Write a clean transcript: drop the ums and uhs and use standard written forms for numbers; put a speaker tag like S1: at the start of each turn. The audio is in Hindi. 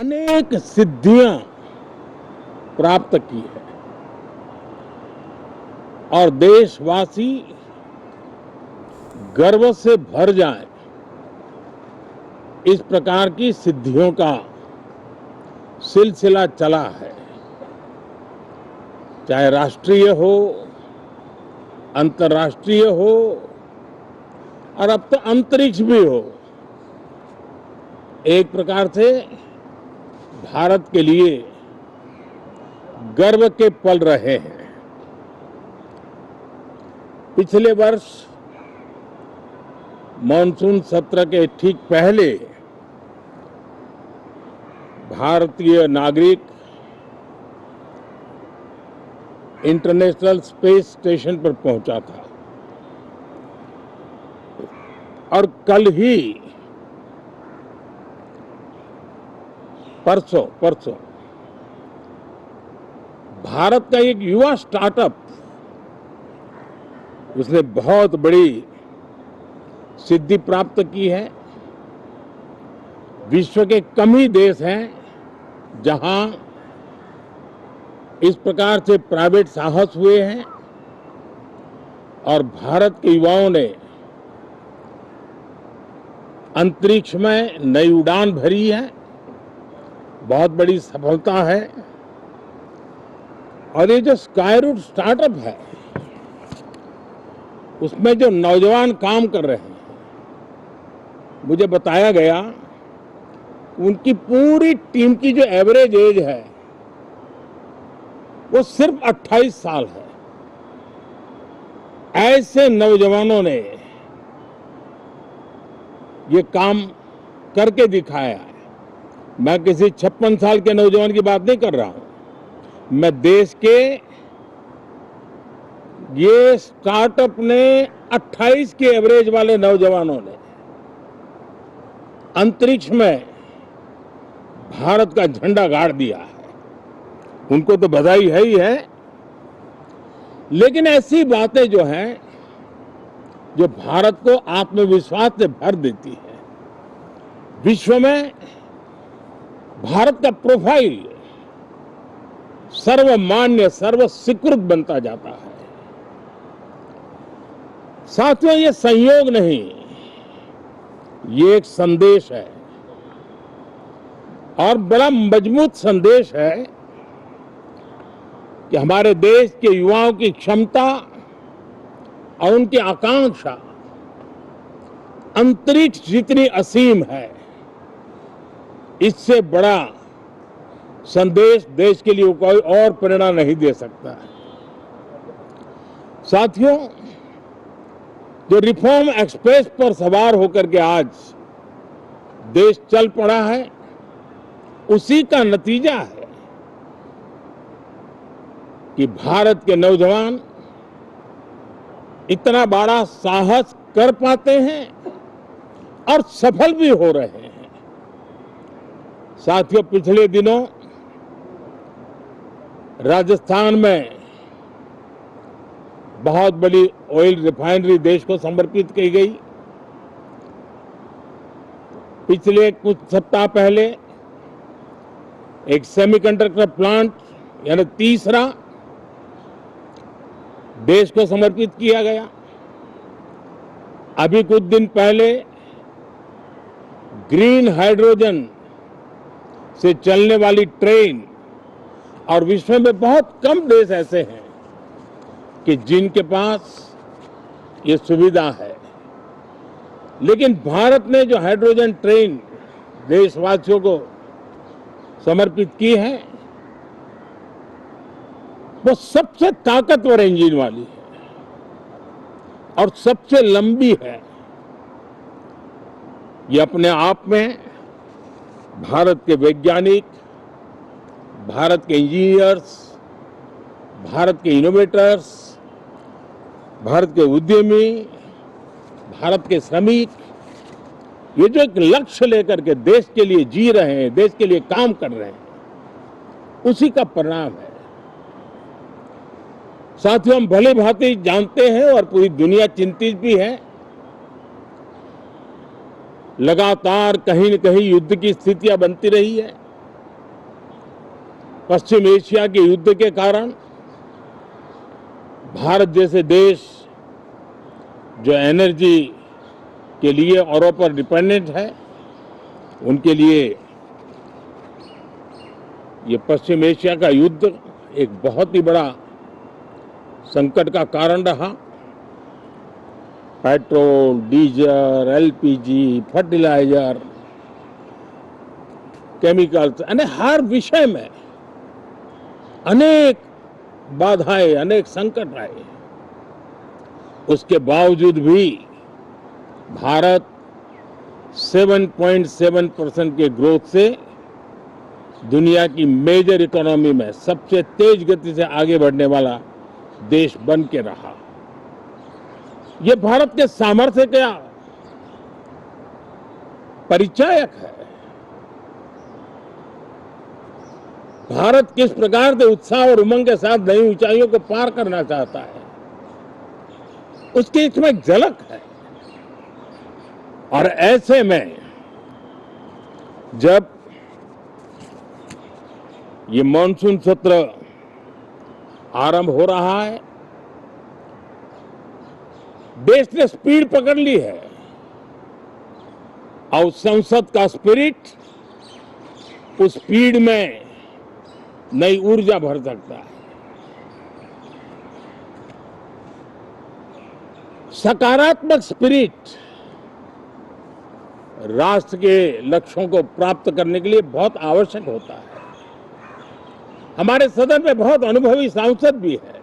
S1: अनेक सिद्धियां प्राप्त की है और देशवासी गर्व से भर जाए इस प्रकार की सिद्धियों का सिलसिला चला है। चाहे राष्ट्रीय हो, अंतर्राष्ट्रीय हो और अब तो अंतरिक्ष भी हो, एक प्रकार से भारत के लिए गर्व के पल रहे हैं। पिछले वर्ष मॉनसून सत्र के ठीक पहले भारतीय नागरिक इंटरनेशनल स्पेस स्टेशन पर पहुंचा था और कल ही परसों भारत का एक युवा स्टार्टअप, उसने बहुत बड़ी सिद्धि प्राप्त की है। विश्व के कम ही देश हैं जहां इस प्रकार से प्राइवेट साहस हुए हैं और भारत के युवाओं ने अंतरिक्ष में नई उड़ान भरी है। बहुत बड़ी सफलता है। और ये जो स्काईरूट स्टार्टअप है, उसमें जो नौजवान काम कर रहे हैं, मुझे बताया गया उनकी पूरी टीम की जो एवरेज एज है वो सिर्फ 28 साल है। ऐसे नौजवानों ने ये काम करके दिखाया है। मैं किसी 56 साल के नौजवान की बात नहीं कर रहा हूं। मैं देश के ये स्टार्टअप ने 28 के एवरेज वाले नौजवानों ने अंतरिक्ष में भारत का झंडा गाड़ दिया है। उनको तो बधाई है ही है, लेकिन ऐसी बातें जो हैं जो भारत को आत्मविश्वास से भर देती है। विश्व में भारत का प्रोफाइल सर्वमान्य, सर्वस्वीकृत बनता जाता है। साथियों, ये संयोग नहीं, ये एक संदेश है और बड़ा मजबूत संदेश है कि हमारे देश के युवाओं की क्षमता और उनकी आकांक्षा अंतरिक्ष जितनी असीम है, इससे बड़ा संदेश देश के लिए कोई और प्रेरणा नहीं दे सकता है। साथियों, जो रिफॉर्म एक्सप्रेस पर सवार होकर के आज देश चल पड़ा है, उसी का नतीजा है कि भारत के नौजवान इतना बड़ा साहस कर पाते हैं और सफल भी हो रहे हैं। साथियों, पिछले दिनों राजस्थान में बहुत बड़ी ऑयल रिफाइनरी देश को समर्पित की गई। पिछले कुछ सप्ताह पहले एक सेमीकंडक्टर प्लांट यानी तीसरा देश को समर्पित किया गया। अभी कुछ दिन पहले ग्रीन हाइड्रोजन से चलने वाली ट्रेन, और विश्व में बहुत कम देश ऐसे हैं कि जिनके पास ये सुविधा है, लेकिन भारत ने जो हाइड्रोजन ट्रेन देशवासियों को समर्पित की है, वो सबसे ताकतवर इंजन वाली है और सबसे लंबी है। ये अपने आप में भारत के वैज्ञानिक, भारत के इंजीनियर्स, भारत के इनोवेटर्स, भारत के उद्यमी, भारत के श्रमिक, ये जो एक लक्ष्य लेकर के देश के लिए जी रहे हैं, देश के लिए काम कर रहे हैं, उसी का परिणाम है। साथियों, हम भली भांति जानते हैं और पूरी दुनिया चिंतित भी है, लगातार कहीं न कहीं युद्ध की स्थितियां बनती रही है। पश्चिम एशिया के युद्ध के कारण भारत जैसे देश जो एनर्जी के लिए औरों पर डिपेंडेंट है, उनके लिए ये पश्चिम एशिया का युद्ध एक बहुत ही बड़ा संकट का कारण रहा। Petrol, diesel, LPG, fertiliser, chemicals, यानी हर विषय में अनेक बाधाएं, अनेक संकट आए। उसके बावजूद भी भारत 7.7% के ग्रोथ से दुनिया की मेजर इकोनॉमी में सबसे तेज गति से आगे बढ़ने वाला देश बन के रहा। ये भारत के सामर्थ्य का परिचायक है। भारत किस प्रकार से उत्साह और उमंग के साथ नई ऊंचाइयों को पार करना चाहता है, उसकी इसमें एक झलक है। और ऐसे में जब ये मॉनसून सत्र आरंभ हो रहा है, देश ने स्पीड पकड़ ली है और संसद का स्पिरिट उस स्पीड में नई ऊर्जा भर सकता है। सकारात्मक स्पिरिट राष्ट्र के लक्ष्यों को प्राप्त करने के लिए बहुत आवश्यक होता है। हमारे सदन में बहुत अनुभवी सांसद भी है।